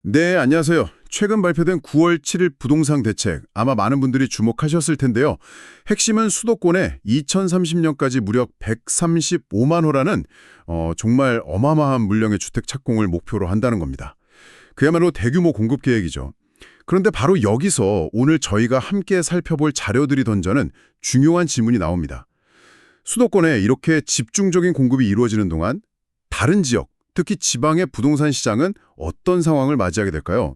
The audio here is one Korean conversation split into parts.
네, 안녕하세요. 최근 발표된 9월 7일 부동산 대책, 아마 많은 분들이 주목하셨을 텐데요. 핵심은 수도권에 2030년까지 무려 135만 호라는 정말 어마어마한 물량의 주택 착공을 목표로 한다는 겁니다. 그야말로 대규모 공급 계획이죠. 그런데 바로 여기서 오늘 저희가 함께 살펴볼 자료들이 던져는 중요한 질문이 나옵니다. 수도권에 이렇게 집중적인 공급이 이루어지는 동안 다른 지역, 특히 지방의 부동산 시장은 어떤 상황을 맞이하게 될까요?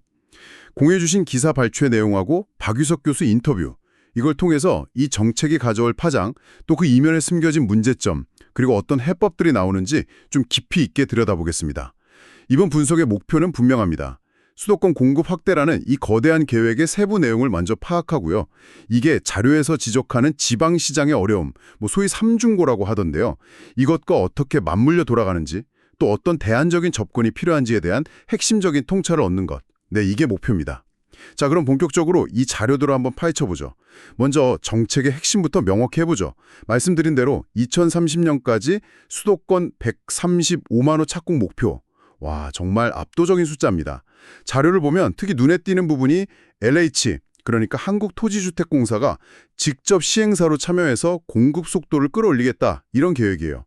공유해 주신 기사 발췌 내용하고 박유석 교수 인터뷰, 이걸 통해서 이 정책이 가져올 파장, 또 그 이면에 숨겨진 문제점, 그리고 어떤 해법들이 나오는지 좀 깊이 있게 들여다보겠습니다. 이번 분석의 목표는 분명합니다. 수도권 공급 확대라는 이 거대한 계획의 세부 내용을 먼저 파악하고요. 이게 자료에서 지적하는 지방시장의 어려움, 소위 삼중고라고 하던데요. 이것과 어떻게 맞물려 돌아가는지, 또 어떤 대안적인 접근이 필요한지에 대한 핵심적인 통찰을 얻는 것. 네, 이게 목표입니다. 자, 그럼 본격적으로 이 자료들을 한번 파헤쳐보죠. 먼저 정책의 핵심부터 명확히 해보죠. 말씀드린 대로 2030년까지 수도권 135만 호 착공 목표. 와, 정말 압도적인 숫자입니다. 자료를 보면 특히 눈에 띄는 부분이 LH, 그러니까 한국토지주택공사가 직접 시행사로 참여해서 공급 속도를 끌어올리겠다, 이런 계획이에요.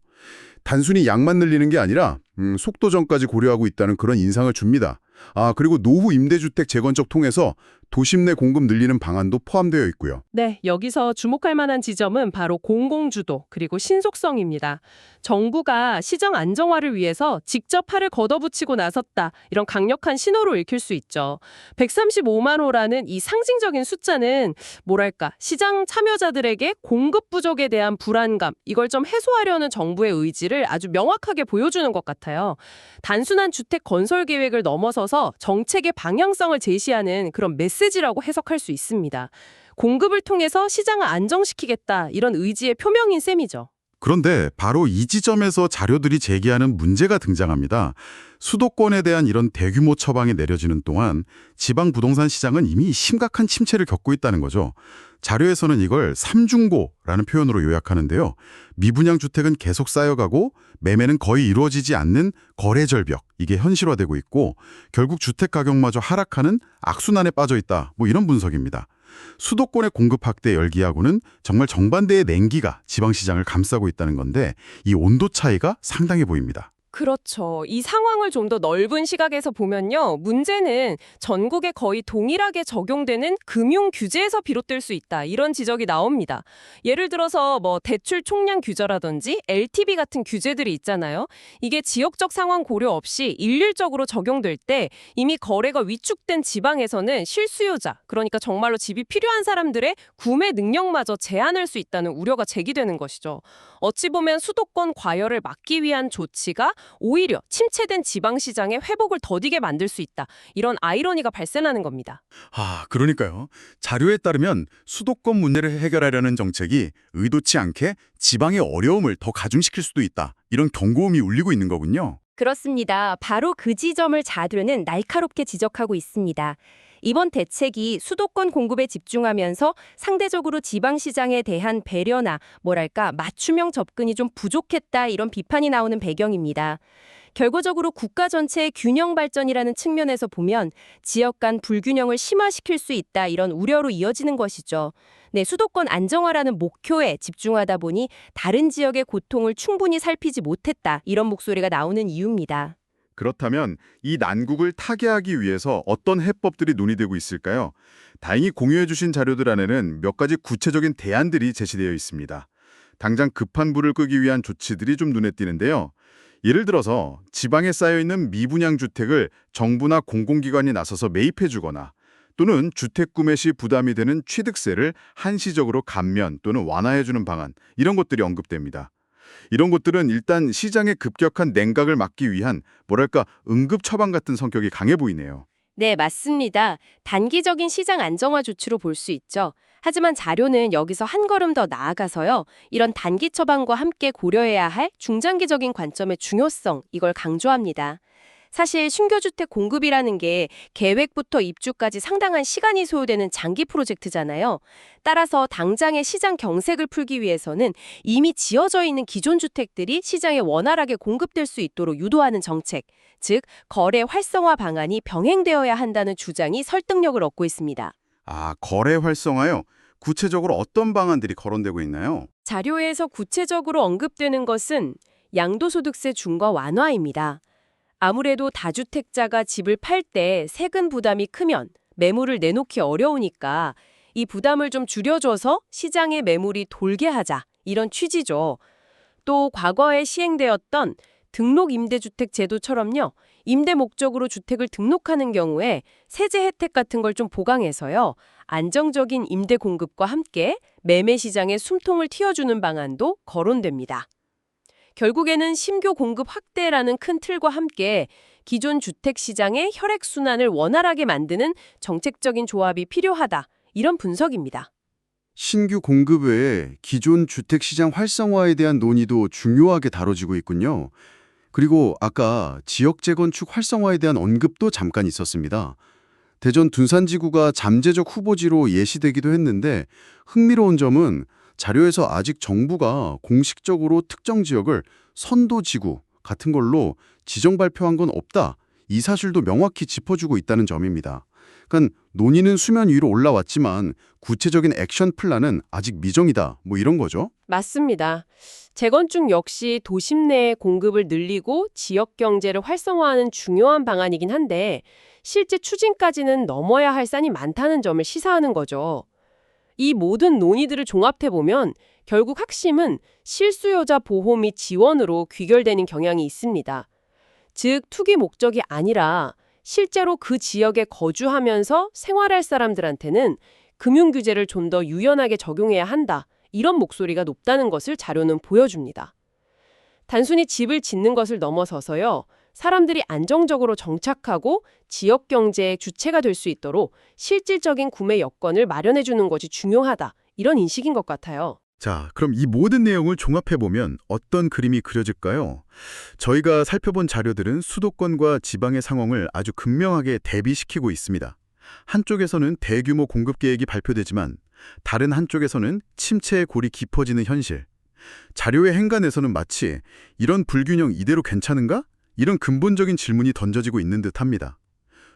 단순히 양만 늘리는 게 아니라 속도전까지 고려하고 있다는 그런 인상을 줍니다. 그리고 노후 임대주택 재건축 통해서 도심 내 공급 늘리는 방안도 포함되어 있고요. 네, 여기서 주목할 만한 지점은 바로 공공주도 그리고 신속성입니다. 정부가 시장 안정화를 위해서 직접 팔을 걷어붙이고 나섰다. 이런 강력한 신호로 읽힐 수 있죠. 135만 호라는 이 상징적인 숫자는 뭐랄까 시장 참여자들에게 공급 부족에 대한 불안감, 이걸 좀 해소하려는 정부의 의지를 아주 명확하게 보여주는 것 같아요. 단순한 주택 건설 계획을 넘어서서 정책의 방향성을 제시하는 그런 메시지라고 해석할 수 있습니다. 공급을 통해서 시장을 안정시키겠다, 이런 의지의 표명인 셈이죠. 그런데 바로 이 지점에서 자료들이 제기하는 문제가 등장합니다. 수도권에 대한 이런 대규모 처방이 내려지는 동안 지방 부동산 시장은 이미 심각한 침체를 겪고 있다는 거죠. 자료에서는 이걸 삼중고라는 표현으로 요약하는데요. 미분양 주택은 계속 쌓여가고 매매는 거의 이루어지지 않는 거래 절벽, 이게 현실화되고 있고 결국 주택 가격마저 하락하는 악순환에 빠져 있다, 이런 분석입니다. 수도권의 공급 확대 열기하고는 정말 정반대의 냉기가 지방시장을 감싸고 있다는 건데 이 온도 차이가 상당해 보입니다. 그렇죠. 이 상황을 좀 더 넓은 시각에서 보면요. 문제는 전국에 거의 동일하게 적용되는 금융 규제에서 비롯될 수 있다, 이런 지적이 나옵니다. 예를 들어서 대출 총량 규제라든지 LTV 같은 규제들이 있잖아요. 이게 지역적 상황 고려 없이 일률적으로 적용될 때 이미 거래가 위축된 지방에서는 실수요자, 그러니까 정말로 집이 필요한 사람들의 구매 능력마저 제한할 수 있다는 우려가 제기되는 것이죠. 어찌 보면 수도권 과열을 막기 위한 조치가 오히려 침체된 지방시장의 회복을 더디게 만들 수 있다, 이런 아이러니가 발생하는 겁니다. 그러니까요. 자료에 따르면 수도권 문제를 해결하려는 정책이 의도치 않게 지방의 어려움을 더 가중시킬 수도 있다, 이런 경고음이 울리고 있는 거군요. 그렇습니다. 바로 그 지점을 자료는 날카롭게 지적하고 있습니다. 이번 대책이 수도권 공급에 집중하면서 상대적으로 지방시장에 대한 배려나 맞춤형 접근이 좀 부족했다, 이런 비판이 나오는 배경입니다. 결과적으로 국가 전체의 균형 발전이라는 측면에서 보면 지역 간 불균형을 심화시킬 수 있다, 이런 우려로 이어지는 것이죠. 네, 수도권 안정화라는 목표에 집중하다 보니 다른 지역의 고통을 충분히 살피지 못했다, 이런 목소리가 나오는 이유입니다. 그렇다면 이 난국을 타개하기 위해서 어떤 해법들이 논의되고 있을까요? 다행히 공유해 주신 자료들 안에는 몇 가지 구체적인 대안들이 제시되어 있습니다. 당장 급한 불을 끄기 위한 조치들이 좀 눈에 띄는데요. 예를 들어서 지방에 쌓여있는 미분양 주택을 정부나 공공기관이 나서서 매입해 주거나 또는 주택 구매 시 부담이 되는 취득세를 한시적으로 감면 또는 완화해 주는 방안, 이런 것들이 언급됩니다. 이런 것들은 일단 시장의 급격한 냉각을 막기 위한 응급 처방 같은 성격이 강해 보이네요. 네, 맞습니다. 단기적인 시장 안정화 조치로 볼 수 있죠. 하지만 자료는 여기서 한 걸음 더 나아가서요. 이런 단기 처방과 함께 고려해야 할 중장기적인 관점의 중요성, 이걸 강조합니다. 사실 신규주택 공급이라는 게 계획부터 입주까지 상당한 시간이 소요되는 장기 프로젝트잖아요. 따라서 당장의 시장 경색을 풀기 위해서는 이미 지어져 있는 기존 주택들이 시장에 원활하게 공급될 수 있도록 유도하는 정책, 즉 거래 활성화 방안이 병행되어야 한다는 주장이 설득력을 얻고 있습니다. 아, 거래 활성화요? 구체적으로 어떤 방안들이 거론되고 있나요? 자료에서 구체적으로 언급되는 것은 양도소득세 중과 완화입니다. 아무래도 다주택자가 집을 팔 때 세금 부담이 크면 매물을 내놓기 어려우니까 이 부담을 좀 줄여줘서 시장에 매물이 돌게 하자, 이런 취지죠. 또 과거에 시행되었던 등록임대주택 제도처럼요. 임대 목적으로 주택을 등록하는 경우에 세제 혜택 같은 걸 좀 보강해서요. 안정적인 임대 공급과 함께 매매 시장에 숨통을 틔워주는 방안도 거론됩니다. 결국에는 신규 공급 확대라는 큰 틀과 함께 기존 주택 시장의 혈액순환을 원활하게 만드는 정책적인 조합이 필요하다. 이런 분석입니다. 신규 공급 외에 기존 주택시장 활성화에 대한 논의도 중요하게 다뤄지고 있군요. 그리고 아까 지역 재건축 활성화에 대한 언급도 잠깐 있었습니다. 대전 둔산지구가 잠재적 후보지로 예시되기도 했는데 흥미로운 점은 자료에서 아직 정부가 공식적으로 특정 지역을 선도지구 같은 걸로 지정 발표한 건 없다. 이 사실도 명확히 짚어주고 있다는 점입니다. 그러니까 논의는 수면 위로 올라왔지만 구체적인 액션 플랜은 아직 미정이다. 뭐 이런 거죠. 맞습니다. 재건축 역시 도심 내의 공급을 늘리고 지역 경제를 활성화하는 중요한 방안이긴 한데 실제 추진까지는 넘어야 할 산이 많다는 점을 시사하는 거죠. 이 모든 논의들을 종합해보면 결국 핵심은 실수요자 보호 및 지원으로 귀결되는 경향이 있습니다. 즉, 투기 목적이 아니라 실제로 그 지역에 거주하면서 생활할 사람들한테는 금융규제를 좀 더 유연하게 적용해야 한다. 이런 목소리가 높다는 것을 자료는 보여줍니다. 단순히 집을 짓는 것을 넘어서서요. 사람들이 안정적으로 정착하고 지역 경제의 주체가 될 수 있도록 실질적인 구매 여건을 마련해 주는 것이 중요하다. 이런 인식인 것 같아요. 자, 그럼 이 모든 내용을 종합해보면 어떤 그림이 그려질까요? 저희가 살펴본 자료들은 수도권과 지방의 상황을 아주 극명하게 대비시키고 있습니다. 한쪽에서는 대규모 공급 계획이 발표되지만 다른 한쪽에서는 침체의 골이 깊어지는 현실. 자료의 행간에서는 마치 이런 불균형 이대로 괜찮은가? 이런 근본적인 질문이 던져지고 있는 듯합니다.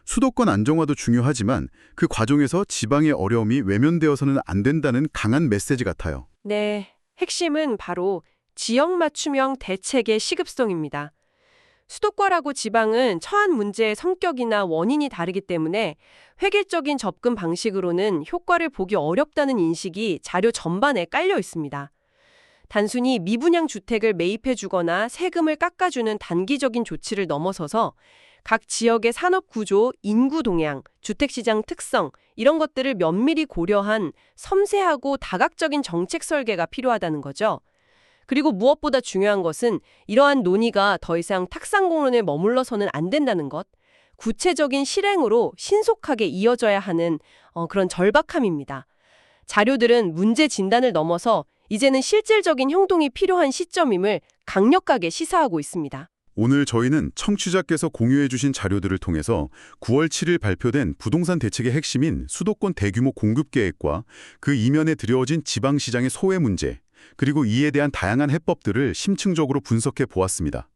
수도권 안정화도 중요하지만 그 과정에서 지방의 어려움이 외면되어서는 안 된다는 강한 메시지 같아요. 네, 핵심은 바로 지역 맞춤형 대책의 시급성입니다. 수도권하고 지방은 처한 문제의 성격이나 원인이 다르기 때문에 획일적인 접근 방식으로는 효과를 보기 어렵다는 인식이 자료 전반에 깔려 있습니다. 단순히 미분양 주택을 매입해 주거나 세금을 깎아주는 단기적인 조치를 넘어서서 각 지역의 산업 구조, 인구 동향, 주택시장 특성 이런 것들을 면밀히 고려한 섬세하고 다각적인 정책 설계가 필요하다는 거죠. 그리고 무엇보다 중요한 것은 이러한 논의가 더 이상 탁상공론에 머물러서는 안 된다는 것, 구체적인 실행으로 신속하게 이어져야 하는 그런 절박함입니다. 자료들은 문제 진단을 넘어서 이제는 실질적인 행동이 필요한 시점임을 강력하게 시사하고 있습니다. 오늘 저희는 청취자께서 공유해 주신 자료들을 통해서 9월 7일 발표된 부동산 대책의 핵심인 수도권 대규모 공급 계획과 그 이면에 들여진 지방시장의 소외 문제, 그리고 이에 대한 다양한 해법들을 심층적으로 분석해 보았습니다.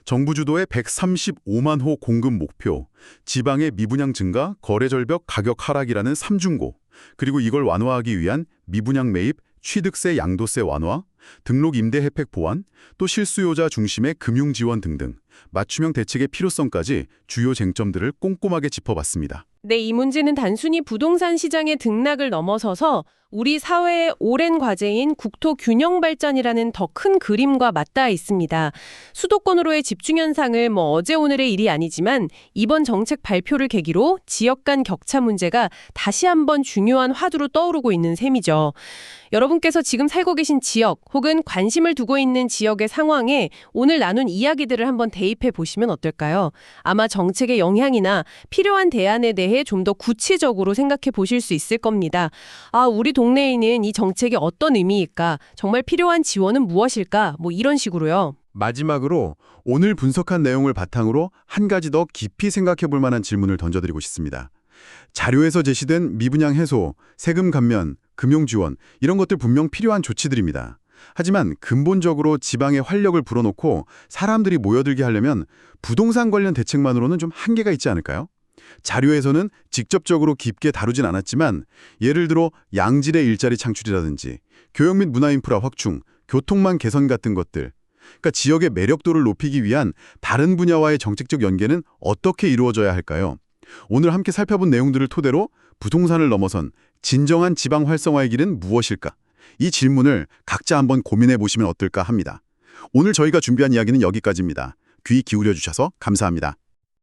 정부 주도의 135만 호 공급 목표, 지방의 미분양 증가, 거래 절벽, 가격 하락이라는 삼중고, 그리고 이걸 완화하기 위한 미분양 매입, 취득세, 양도세 완화, 등록 임대 혜택 보완, 또 실수요자 중심의 금융 지원 등등 맞춤형 대책의 필요성까지 주요 쟁점들을 꼼꼼하게 짚어봤습니다. 네, 이 문제는 단순히 부동산 시장의 등락을 넘어서서 우리 사회의 오랜 과제인 국토 균형 발전이라는 더 큰 그림과 맞닿아 있습니다. 수도권으로의 집중 현상을 어제 오늘의 일이 아니지만 이번 정책 발표를 계기로 지역 간 격차 문제가 다시 한번 중요한 화두로 떠오르고 있는 셈이죠. 여러분께서 지금 살고 계신 지역 혹은 관심을 두고 있는 지역의 상황에 오늘 나눈 이야기들을 한번 대입해 보시면 어떨까요? 아마 정책의 영향이나 필요한 대안에 대해 좀 더 구체적으로 생각해 보실 수 있을 겁니다. 우리 동네에는 이 정책이 어떤 의미일까? 정말 필요한 지원은 무엇일까? 이런 식으로요. 마지막으로 오늘 분석한 내용을 바탕으로 한 가지 더 깊이 생각해 볼 만한 질문을 던져드리고 싶습니다. 자료에서 제시된 미분양 해소, 세금 감면, 금융 지원 이런 것들 분명 필요한 조치들입니다. 하지만 근본적으로 지방에 활력을 불어넣고 사람들이 모여들게 하려면 부동산 관련 대책만으로는 좀 한계가 있지 않을까요? 자료에서는 직접적으로 깊게 다루진 않았지만 예를 들어 양질의 일자리 창출이라든지 교육 및 문화 인프라 확충, 교통망 개선 같은 것들, 그러니까 지역의 매력도를 높이기 위한 다른 분야와의 정책적 연계는 어떻게 이루어져야 할까요? 오늘 함께 살펴본 내용들을 토대로 부동산을 넘어선 진정한 지방 활성화의 길은 무엇일까? 이 질문을 각자 한번 고민해 보시면 어떨까 합니다. 오늘 저희가 준비한 이야기는 여기까지입니다. 귀 기울여 주셔서 감사합니다.